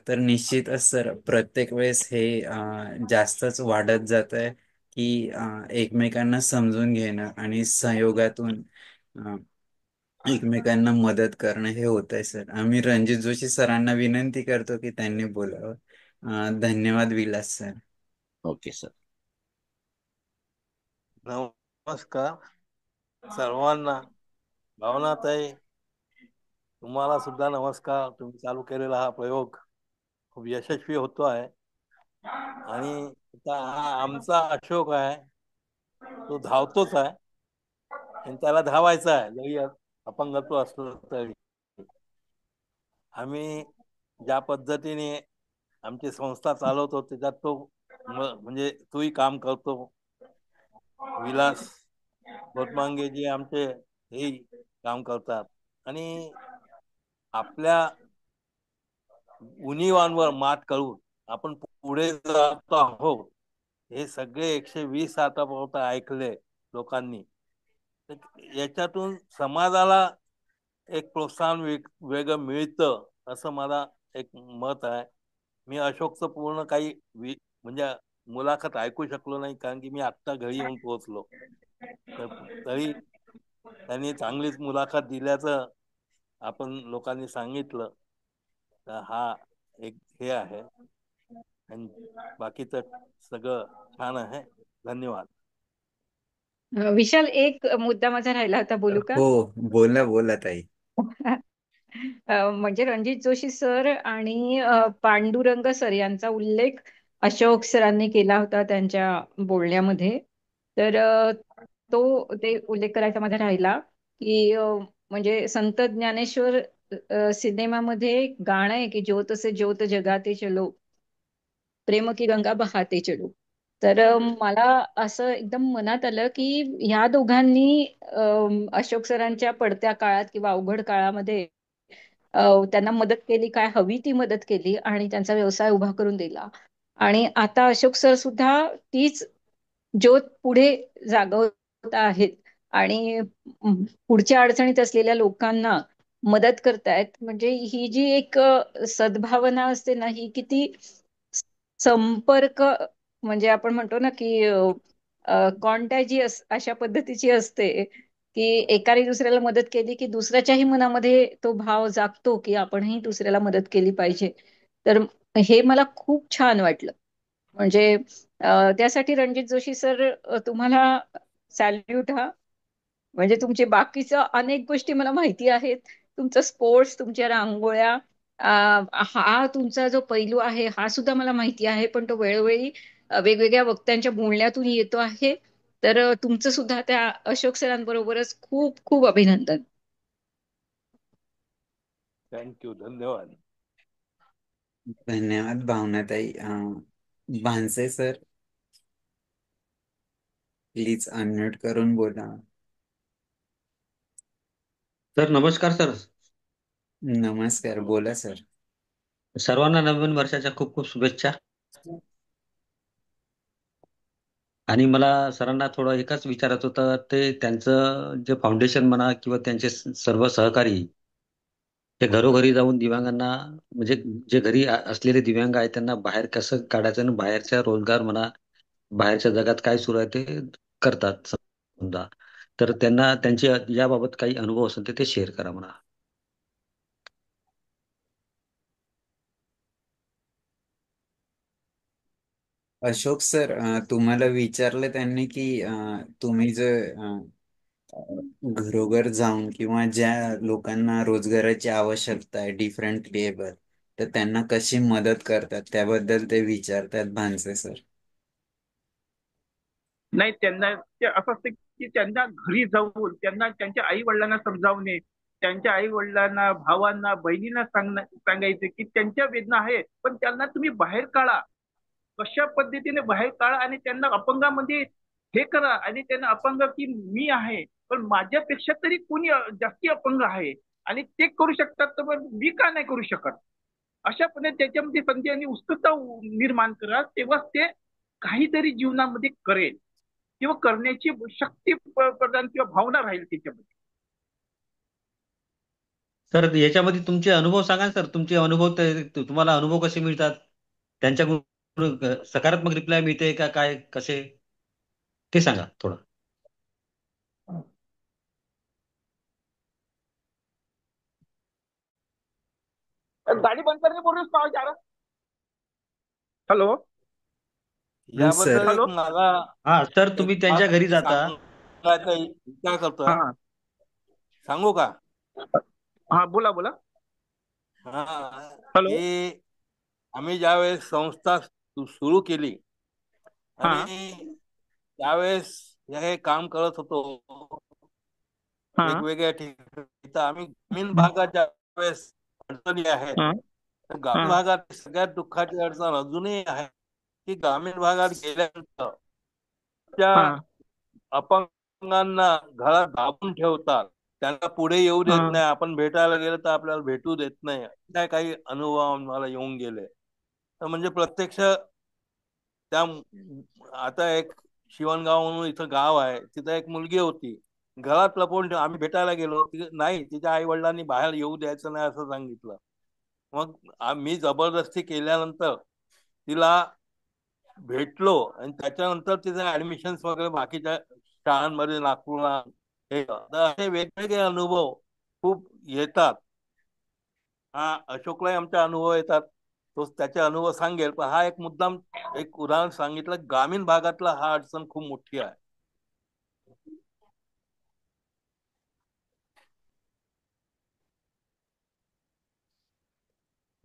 तर निश्चितच सर, प्रत्येक वेळेस हे जास्तच वाढत जात आहे की एकमेकांना समजून घेणं आणि सहयोगातून अ, एकमेकांना मदत करणं हे होत आहे सर. आम्ही रणजित जोशी सरांना विनंती करतो की त्यांनी बोलावं. धन्यवाद विलास सर. Okay sir. नमस्कार सर्वांना. भावनाताई, तुम्हाला सुद्धा नमस्कार. तुम्ही चालू केलेला हा प्रयोग खूप यशस्वी होतो आहे. आणि आता हा आमचा अशोक आहे, तो धावतोच आहे आणि त्याला धावायचा आहे, जरी अपंगत्व असलं तरी. आम्ही ज्या पद्धतीने आमची संस्था चालवतो त्याच्यात तो म्हणजे तोही काम करतो. विलास गोटमांगे जे आमचे हेही काम करतात आणि आपल्या उणीवांवर मात करून आपण पुढे जातो आहोत. हे सगळे 120 आतापर्यंत ऐकले लोकांनी. याच्यातून समाजाला एक प्रोत्साहन वेगळं मिळतं, असं मला एक मत आहे. मी अशोकचं पूर्ण काही म्हणजे मुलाखत ऐकू शकलो नाही, कारण की मी आत्ता घरी येऊन पोहोचलो. तरी त्यांनी चांगलीच मुलाखत दिल्याचं आपण लोकांनी सांगितलं. तर हा एक हे आहे आणि बाकी तर सगळं छान आहे. धन्यवाद. विशाल, एक मुद्दा माझा राहिला होता, बोलू का? हो, बोला बोला ताई. म्हणजे रणजित जोशी सर आणि पांडुरंग सर यांचा उल्लेख अशोक सरांनी केला होता त्यांच्या बोलण्यामध्ये. तर ते उल्लेख करायचा माझा राहिला की म्हणजे संत ज्ञानेश्वर सिनेमामध्ये एक गाणं आहे की ज्योत से ज्योत जगाते चलो, प्रेम की गंगा बहाते चलो. तर मला असं एकदम मनात आलं की ह्या दोघांनी अशोक सरांच्या पडत्या काळात किंवा अवघड काळामध्ये त्यांना मदत केली, काय हवी ती मदत केली आणि त्यांचा व्यवसाय उभा करून दिला. आणि आता अशोक सर सुद्धा तीच ज्योत पुढे जागवत आहेत आणि पुढच्या अडचणीत असलेल्या लोकांना मदत करतायत. म्हणजे ही जी एक सद्भावना असते ना, ही किती संपर्क, म्हणजे आपण म्हणतो ना की कॉन्टॅजियस अशा पद्धतीची असते. की एकाने दुसऱ्याला मदत केली की दुसऱ्याच्याही मनामध्ये तो भाव जागतो की आपणही दुसऱ्याला मदत केली पाहिजे. तर हे मला खूप छान वाटलं. म्हणजे त्यासाठी रणजित जोशी सर, तुम्हाला सॅल्यूट हा. म्हणजे तुमचे बाकीच्या अनेक गोष्टी मला माहिती आहेत. तुमचं स्पोर्ट्स, तुमच्या रांगोळ्या, हा तुमचा जो पैलू आहे हा सुद्धा मला माहिती आहे, पण तो वेळोवेळी वेगवेगळ्या वक्त्यांच्या बोलण्यातून येतो आहे. तर तुमचं सुद्धा त्या अशोक सरांबरोबरच खूप खूप अभिनंदन. थँक्यू, धन्यवाद. धन्यवाद भावनाताई. भानसे सर, प्लीज अनम्यूट करून बोला. सर नमस्कार सर. नमस्कार, बोला सर. सर्वांना नवीन वर्षाच्या खूप खूप शुभेच्छा. आणि मला सरांना थोडं एकच विचारायचं होतं, ते त्यांचं जे फाउंडेशन म्हणा किंवा त्यांचे सर्व सहकारी ते घरोघरी जाऊन दिव्यांगांना, म्हणजे जे घरी असलेले दिव्यांग आहेत त्यांना बाहेर कसं काढायचं आणि बाहेरच्या रोजगार म्हणा, बाहेरच्या जगात काय सुरू आहे ते करतात समजा. तर त्यांना त्यांचे याबाबत काही अनुभव असेल तर ते शेअर करा म्हणा. अशोक सर, तुम्हाला विचारलं त्यांनी की तुम्ही जे घरोघर जाऊन किंवा ज्या लोकांना रोजगाराची आवश्यकता आहे डिफरंट लेबर, तर त्यांना कशी मदत करतात त्याबद्दल ते विचारतात भानसे सर. नाही, त्यांना ते असं असतं की त्यांना घरी जाऊन त्यांना त्यांच्या आई वडिलांना समजावणे, त्यांच्या आई वडिलांना, भावांना, बहिणींना सांगायचे की त्यांच्या वेदना आहे, पण त्यांना तुम्ही बाहेर काढा, कशा पद्धतीने बाहेर काढा आणि त्यांना अपंगामध्ये हे करा आणि त्यांना अपंग की मी आहे पण माझ्यापेक्षा तरी कोणी जास्ती अपंग आहे आणि ते करू शकतात तर मग मी का नाही करू शकत. अशा पद्धतीने त्याच्यामध्ये संधी आणि उत्सुकता निर्माण करा, तेव्हा ते काहीतरी जीवनामध्ये करेल किंवा करण्याची शक्ती प्रदान किंवा भावना राहील त्याच्यामध्ये. सर याच्यामध्ये तुमचे अनुभव सांगा सर. तुमचे अनुभव तुम्हाला अनुभव कसे मिळतात, त्यांच्याकडून सकारात्मक रिप्लाय मिळते का काय, कसे ते सांगा थोडं. गाडी बंद करणे बोलून पाव जा रहा. हॅलो. हा सर. याबद्दल एक हॅलो. मला हा सर, एक तुम्ही त्यांच्या घरी जाता. सांगायचा विचार करतोय. हा सांगू का? हा, बोला बोला. हा, हॅलो. की आम्ही ज्यावेळेस संस्था सुरू केली हा आणि त्यावेळेस हे काम करत होतो हा वेगवेगळ्या ठिकाणी, तर आम्ही ग्रामीण भागात ज्या वेळेस अडचणी आहेत, हा तर ग्रामीण हा भागात सगळ्यात दुःखाची अडचण अजूनही आहे की ग्रामीण भागात गेल्यानंतर त्या हा अपंगांना घरात दाबून ठेवतात, त्यांना पुढे येऊ देत हा नाही, आपण भेटायला गेलं तर आपल्याला भेटू देत नाही. काय काही अनुभव आम्हाला येऊन गेले. तर म्हणजे प्रत्यक्ष त्या आता एक शिवणगाव म्हणून इथं गाव आहे, तिथं एक मुलगी होती, घरात लपवून ठेव, आम्ही भेटायला गेलो, नाही, तिच्या आई वडिलांनी बाहेर येऊ द्यायचं नाही असं सांगितलं. मग मी जबरदस्ती केल्यानंतर तिला भेटलो आणि त्याच्यानंतर तिथे ऍडमिशन वगैरे बाकीच्या शाळांमध्ये नागपूरला हे, तर असे वेगवेगळे अनुभव खूप येतात. हा, अशोकलाही आमचे अनुभव येतात, तो त्याचे अनुभव सांगेल, पण हा एक मुद्दाम एक उदाहरण सांगितलं. ग्रामीण भागातला हा अडचण खूप मोठी आहे.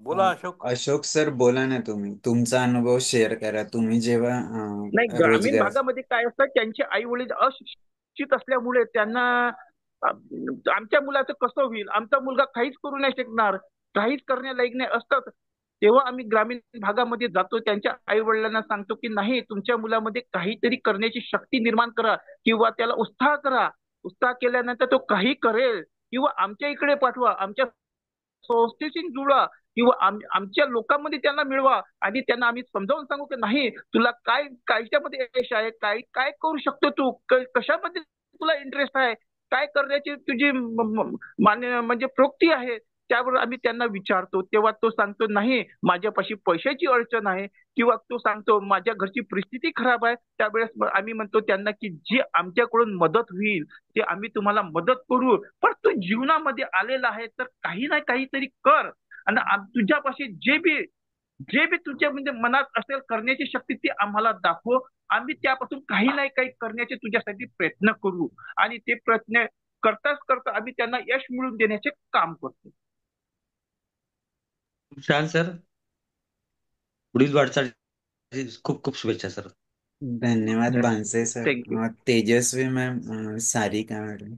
बोला अशोक. अशोक सर, बोला ना, तुम्ही तुमचा अनुभव शेअर करा. तुम्ही जेव्हा नाही, ग्रामीण रोजगार. भागामध्ये काय असतं, त्यांचे आई वडील अशिक्षित असल्यामुळे त्यांना आमच्या मुलाचं कसं होईल, आमचा मुलगा काहीच करू नाही शकणार, काहीच करण्यालायक नाही असतात. तेव्हा आम्ही ग्रामीण भागामध्ये जातो, त्यांच्या आई वडिलांना सांगतो की नाही, तुमच्या मुलामध्ये काहीतरी करण्याची शक्ती निर्माण करा किंवा त्याला उत्साह करा. उत्साह केल्यानंतर तो काही करेल किंवा आमच्या इकडे पाठवा, आमच्या संस्थेशी जुळा किंवा आमच्या लोकांमध्ये त्यांना मिळवा आणि त्यांना आम्ही समजावून सांगू की नाही, तुला काय कायच्यामध्ये यश आहे, काय काय करू शकतो तू, कशामध्ये तुला इंटरेस्ट आहे, काय करण्याची तुझी मान्य म्हणजे प्रोक्ती आहे, त्यावर आम्ही त्यांना विचारतो, तेव्हा तो सांगतो नाही माझ्यापाशी पैशाची अडचण आहे, किंवा तो सांगतो माझ्या घरची परिस्थिती खराब आहे. त्यावेळेस आम्ही म्हणतो त्यांना की जी आमच्याकडून मदत होईल ते आम्ही तुम्हाला मदत करू, पण तू जीवनामध्ये आलेला आहे तर काही ना काहीतरी कर. आणि तुझ्यापाशी जे बी तुझ्या म्हणजे मनात असेल करण्याची शक्ती ती आम्हाला दाखव. आम्ही त्यापासून काही नाही काही करण्याचे तुझ्यासाठी प्रयत्न करू. आणि ते प्रयत्न करताच करता आम्ही त्यांना यश मिळवून देण्याचे काम करतो. खूप छान सर. पुढील वाटचाल खूप खूप शुभेच्छा सर. धन्यवाद बांसे sir. Thank you. Tejashwi ma'am, Sarika madam.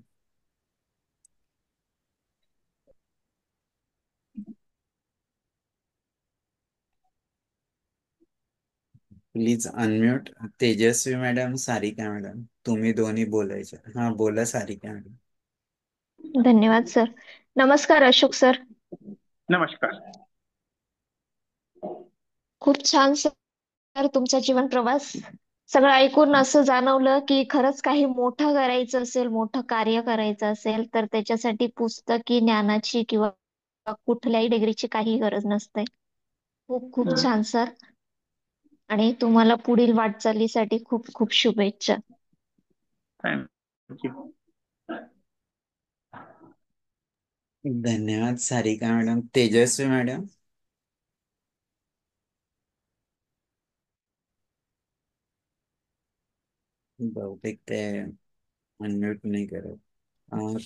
Please unmute. Tejashwi madam, Sarika madam, तुम्ही दोन्ही बोलायचे. हा बोला सारिका मॅडम. धन्यवाद सर. नमस्कार अशोक सर. नमस्कार. खूप छान सर तुमचा जीवन प्रवास. सगळं ऐकून असं जाणवलं की खरंच काही मोठं करायचं असेल, मोठं कार्य करायचं असेल तर त्याच्यासाठी पुस्तकी ज्ञानाची किंवा कुठल्याही डिग्रीची काही गरज नसते. खूप खूप छान सर. आणि तुम्हाला पुढील वाटचालीसाठी खूप खूप शुभेच्छा. थँक्यू. धन्यवाद सारिका मॅडम. तेजस्वी मॅडम. बहुतेक ते अनम्यूट नाही करत.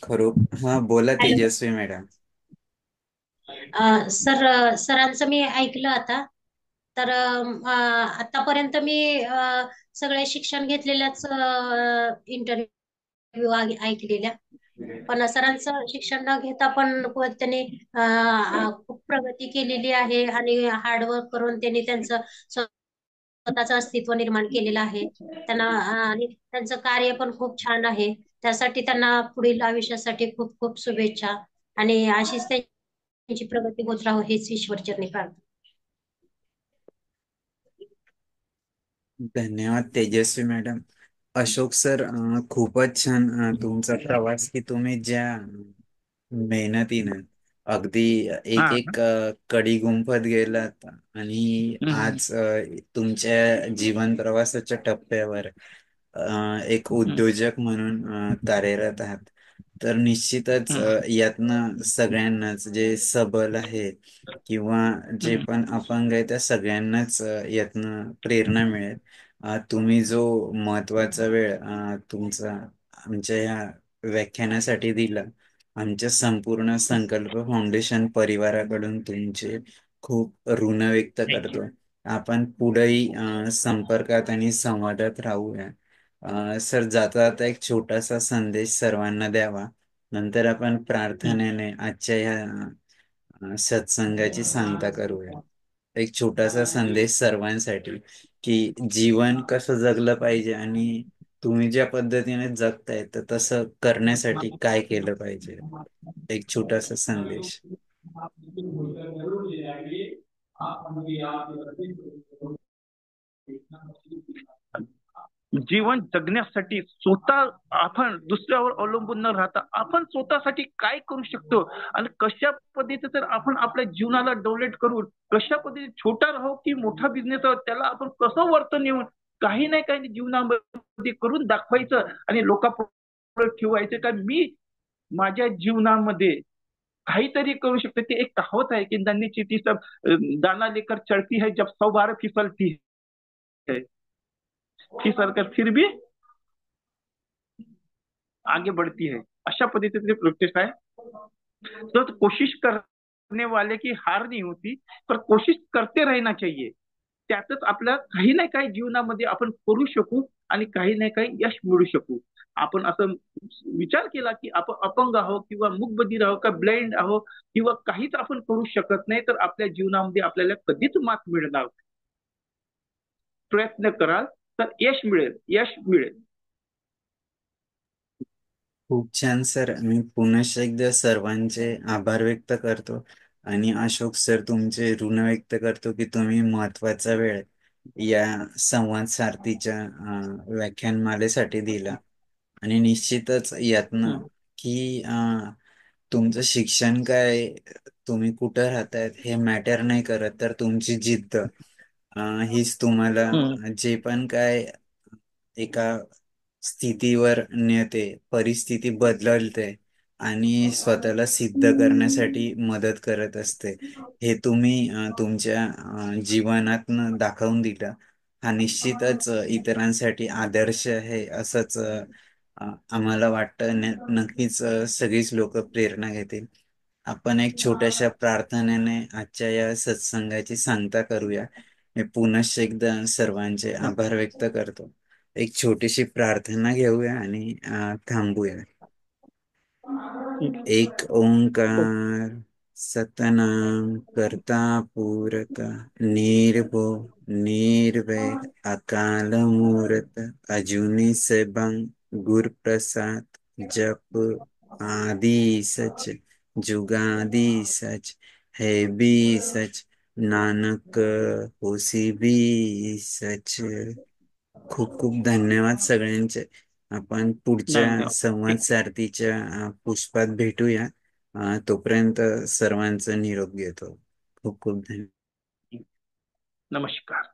खरो हा बोला तेजस्वी मॅडम. सर सरांचं मी ऐकलं आता. तर आतापर्यंत मी सगळे शिक्षण घेतलेल्याच इंटरव्ह्यू ऐकलेल्या, पण सरांचं शिक्षण न घेता पण त्यांनी खूप प्रगती केलेली आहे आणि हार्डवर्क करून त्यांनी त्यांचं स्वतःचं अस्तित्व निर्माण केलेलं आहे. त्यांना आणि त्यांचं कार्य पण खूप छान आहे. त्यासाठी त्यांना पुढील आयुष्यासाठी खूप खूप शुभेच्छा. आणि अशीच त्यांची प्रगती होत राहो हेच ईश्वरचरणी प्रार्थना. धन्यवाद तेजस्वी मॅडम. अशोक सर, खूपच छान तुमचा प्रवास, की तुम्ही ज्या मेहनतीनं अगदी हा. एक एक कडी गुंफत गेलात आणि आज तुमच्या जीवन प्रवासाच्या टप्प्यावर एक उद्योजक म्हणून कार्यरत आहात. तर निश्चितच यातनं सगळ्यांनाच जे सबल आहे किंवा जे पण अपंग आहे त्या सगळ्यांनाच यातनं प्रेरणा मिळेल. तुम्ही जो महत्वाचा वेळ तुमचा आमच्या या व्याख्यानासाठी दिला, आमच्या संपूर्ण संकल्प फाउंडेशन परिवाराकडून तुमचे खूप ऋण व्यक्त करतो. आपण पुढेही संपर्कात आणि संवादात राहूया. सर, जाता जाता एक छोटासा संदेश सर्वांना द्यावा, नंतर आपण प्रार्थनेने आजच्या ह्या सत्संगाची सांगता करूया. एक छोटासा संदेश सर्वांसाठी, की जीवन कसं जगलं पाहिजे आणि तुम्ही ज्या पद्धतीने जगताय तर तसं करण्यासाठी काय केलं पाहिजे. एक छोटासा संदेश. जीवन जगण्यासाठी स्वतः आपण दुसऱ्यावर अवलंबून न राहता आपण स्वतःसाठी काय करू शकतो आणि कशा पद्धतीने तर आपण आपल्या जीवनाला डेव्हलप करून कशा पद्धतीने छोटा राहो की मोठा बिझनेस राहो त्याला आपण कसं वर्तन येऊन काही नाही काही जीवनामध्ये करून दाखवायचं आणि लोकांपुढे ठेवायचं का मी माझ्या जीवनामध्ये काहीतरी करू शकतो. ते एक कहावत आहे की नन्ही चीटी सब दाना लेकर चढ़ती है, जब 100 बार फिसलती है, फिसल कर फिर भी आगे बढ़ती है. अशा पद्धतीचे प्रोसेस आहे. तो कोशिश करने वाले की हार नहीं होती, पर कोशिश करते रहना चाहिए. त्यातच आपल्या काही नाही काही जीवनामध्ये आपण करू शकू आणि काही नाही काही यश मिळू शकू. आपण असं विचार केला की आपण अपंग आहोत किंवा मूकबधीर आहोत का ब्लाइंड आहोत किंवा काहीच आपण करू शकत नाही, तर आपल्या जीवनामध्ये आपल्याला कधीच मात मिळणार. प्रयत्न कराल तर यश मिळेल, यश मिळेल. खूप छान सर. मी पुन्हा एकदा सर्वांचे आभार व्यक्त करतो आणि अशोक सर तुमचे ऋण व्यक्त करतो की तुम्ही महत्वाचा वेळ या संवाद सारथीच्या व्याख्यानमालेसाठी दिला. आणि निश्चितच यातनं की तुमचं शिक्षण काय, तुम्ही कुठं राहतायत हे मॅटर नाही करत, तर तुमची जिद्द हीच तुम्हाला जे पण काय एका स्थितीवर नेते, परिस्थिती बदलते आणि स्वतःला सिद्ध करण्यासाठी मदत करत असते. हे तुम्ही तुमच्या जीवनातनं दाखवून दिलं. हा निश्चितच इतरांसाठी आदर्श आहे असंच आम्हाला वाटतं. नक्कीच सगळीच लोक प्रेरणा घेतील. आपण एक छोट्याशा प्रार्थनेने आजच्या या सत्संगाची सांगता करूया. मी पुनश्च एकदा सर्वांचे आभार व्यक्त करतो. एक छोटीशी प्रार्थना घेऊया आणि थांबूया. एक ओंकार सतनाम करता पुरत निर्भव निर्वैर अकाल मूरत अजूनी सेबं गुर प्रसाद जप आदि सच जुगादि सच है भी सच नानक होसी भी सच. खूप खूप धन्यवाद सगळ्यांचे. आपण पुढच्या धन्यवाद. संवाद सारथीच्या पुष्पात भेटूया. तोपर्यंत सर्वांचा निरोप घेतो. खूप खूप धन्यवाद. नमस्कार.